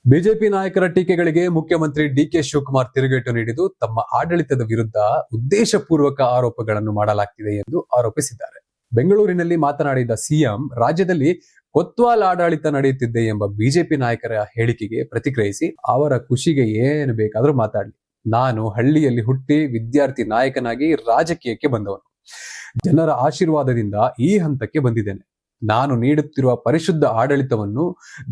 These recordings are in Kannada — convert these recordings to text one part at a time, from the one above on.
ಬಿಜೆಪಿ ನಾಯಕರ ಟೀಕೆಗಳಿಗೆ ಮುಖ್ಯಮಂತ್ರಿ ಡಿಕೆ ಶಿವಕುಮಾರ್ ತಿರುಗೇಟು ನೀಡಿದ್ದು ತಮ್ಮ ಆಡಳಿತದ ವಿರುದ್ಧ ಉದ್ದೇಶಪೂರ್ವಕ ಆರೋಪಗಳನ್ನು ಮಾಡಲಾಗ್ತಿದೆ ಎಂದು ಆರೋಪಿಸಿದ್ದಾರೆ. ಬೆಂಗಳೂರಿನಲ್ಲಿ ಮಾತನಾಡಿದ ಸಿಎಂ, ರಾಜ್ಯದಲ್ಲಿ ಕೊತ್ವಾಲ್ ಆಡಳಿತ ನಡೆಯುತ್ತಿದೆ ಎಂಬ ಬಿಜೆಪಿ ನಾಯಕರ ಹೇಳಿಕೆಗೆ ಪ್ರತಿಕ್ರಿಯಿಸಿ, ಅವರ ಖುಷಿಗೆ ಏನು ಬೇಕಾದರೂ ಮಾತಾಡಲಿ, ನಾನು ಹಳ್ಳಿಯಲ್ಲಿ ಹುಟ್ಟಿ ವಿದ್ಯಾರ್ಥಿ ನಾಯಕನಾಗಿ ರಾಜಕೀಯಕ್ಕೆ ಬಂದವನು. ಜನರ ಆಶೀರ್ವಾದದಿಂದ ಈ ಹಂತಕ್ಕೆ ಬಂದಿದ್ದೇನೆ. ನಾನು ನೀಡುತ್ತಿರುವ ಪರಿಶುದ್ಧ ಆಡಳಿತವನ್ನು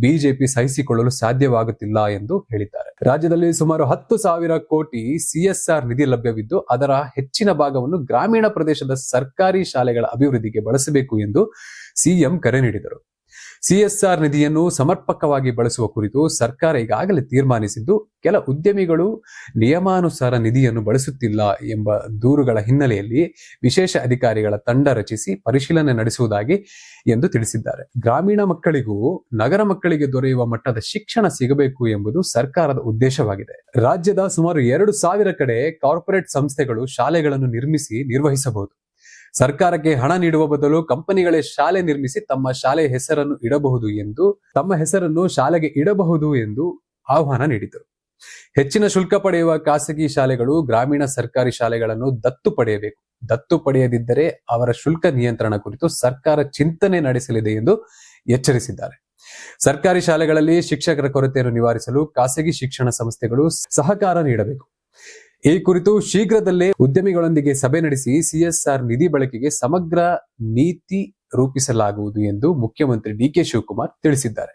ಬಿಜೆಪಿ ಸಹಿಸಿಕೊಳ್ಳಲು ಸಾಧ್ಯವಾಗುತ್ತಿಲ್ಲ ಎಂದು ಹೇಳಿದ್ದಾರೆ. ರಾಜ್ಯದಲ್ಲಿ ಸುಮಾರು 10,000 ಕೋಟಿ CSR ನಿಧಿ ಲಭ್ಯವಿದ್ದು, ಅದರ ಹೆಚ್ಚಿನ ಭಾಗವನ್ನು ಗ್ರಾಮೀಣ ಪ್ರದೇಶದ ಸರ್ಕಾರಿ ಶಾಲೆಗಳ ಅಭಿವೃದ್ಧಿಗೆ ಬಳಸಬೇಕು ಎಂದು ಸಿಎಂ ಕರೆ ನೀಡಿದರು. CSR ನಿಧಿಯನ್ನು ಸಮರ್ಪಕವಾಗಿ ಬಳಸುವ ಕುರಿತು ಸರ್ಕಾರ ಈಗಾಗಲೇ ತೀರ್ಮಾನಿಸಿದ್ದು, ಕೆಲ ಉದ್ಯಮಿಗಳು ನಿಯಮಾನುಸಾರ ನಿಧಿಯನ್ನು ಬಳಸುತ್ತಿಲ್ಲ ಎಂಬ ದೂರುಗಳ ಹಿನ್ನೆಲೆಯಲ್ಲಿ ವಿಶೇಷ ಅಧಿಕಾರಿಗಳ ತಂಡ ರಚಿಸಿ ಪರಿಶೀಲನೆ ನಡೆಸುವುದಾಗಿ ಎಂದು ತಿಳಿಸಿದ್ದಾರೆ. ಗ್ರಾಮೀಣ ಮಕ್ಕಳಿಗೂ ನಗರ ಮಕ್ಕಳಿಗೆ ದೊರೆಯುವ ಮಟ್ಟದ ಶಿಕ್ಷಣ ಸಿಗಬೇಕು ಎಂಬುದು ಸರ್ಕಾರದ ಉದ್ದೇಶವಾಗಿದೆ. ರಾಜ್ಯದ ಸುಮಾರು 2,000 ಕಡೆ ಕಾರ್ಪೊರೇಟ್ ಸಂಸ್ಥೆಗಳು ಶಾಲೆಗಳನ್ನು ನಿರ್ಮಿಸಿ ನಿರ್ವಹಿಸಬಹುದು. ಸರ್ಕಾರಕ್ಕೆ ಹಣ ನೀಡುವ ಬದಲು ಕಂಪನಿಗಳೇ ಶಾಲೆ ನಿರ್ಮಿಸಿ ತಮ್ಮ ಹೆಸರನ್ನು ಶಾಲೆಗೆ ಇಡಬಹುದು ಎಂದು ಆಹ್ವಾನ ನೀಡಿದರು. ಹೆಚ್ಚಿನ ಶುಲ್ಕ ಪಡೆಯುವ ಖಾಸಗಿ ಶಾಲೆಗಳು ಗ್ರಾಮೀಣ ಸರ್ಕಾರಿ ಶಾಲೆಗಳನ್ನು ದತ್ತು ಪಡೆಯಬೇಕು. ದತ್ತು ಪಡೆಯದಿದ್ದರೆ ಅವರ ಶುಲ್ಕ ನಿಯಂತ್ರಣ ಕುರಿತು ಸರ್ಕಾರ ಚಿಂತನೆ ನಡೆಸಲಿದೆ ಎಂದು ಎಚ್ಚರಿಸಿದ್ದಾರೆ. ಸರ್ಕಾರಿ ಶಾಲೆಗಳಲ್ಲಿ ಶಿಕ್ಷಕರ ಕೊರತೆಯನ್ನು ನಿವಾರಿಸಲು ಖಾಸಗಿ ಶಿಕ್ಷಣ ಸಂಸ್ಥೆಗಳು ಸಹಕಾರ ನೀಡಬೇಕು. ಈ ಕುರಿತು ಶೀಘ್ರದಲ್ಲೇ ಉದ್ಯಮಿಗಳೊಂದಿಗೆ ಸಭೆ ನಡೆಸಿ CSR ನಿಧಿ ಬಳಕೆಗೆ ಸಮಗ್ರ ನೀತಿ ರೂಪಿಸಲಾಗುವುದು ಎಂದು ಮುಖ್ಯಮಂತ್ರಿ ಡಿಕೆ ಶಿವಕುಮಾರ್ ತಿಳಿಸಿದ್ದಾರೆ.